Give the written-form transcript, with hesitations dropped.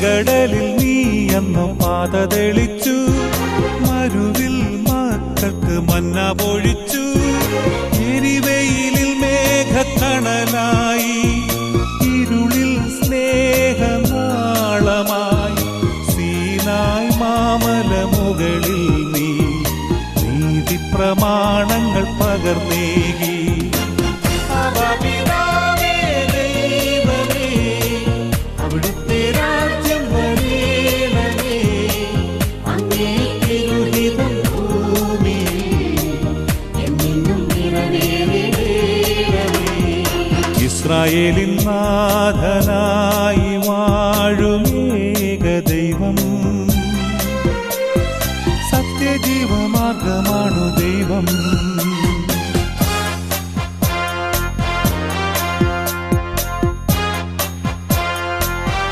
ചെങ്കടലിൽ നീ അന്നു പാത തെളിച്ചു, മരുവിൽ മക്കൾക്ക് മന്ന പൊഴിച്ചു. എരിവെയിലിൽ മേഘക്കണലായി, ഇരുളിൽ സ്നേഹനാളമായി. സീനായ് മാമലമുകളിൽ നീ നീതി പ്രമാണങ്ങൾ പകർന്നേകി. അവിടുത്തെ രാജ്യം വരേണമേ, അങ്ങേ തിരുഹിതം ഭൂമിയിൽ എന്നെന്നും നിറവേറണമേ. ഇസ്രായേലിൻ നാഥനായ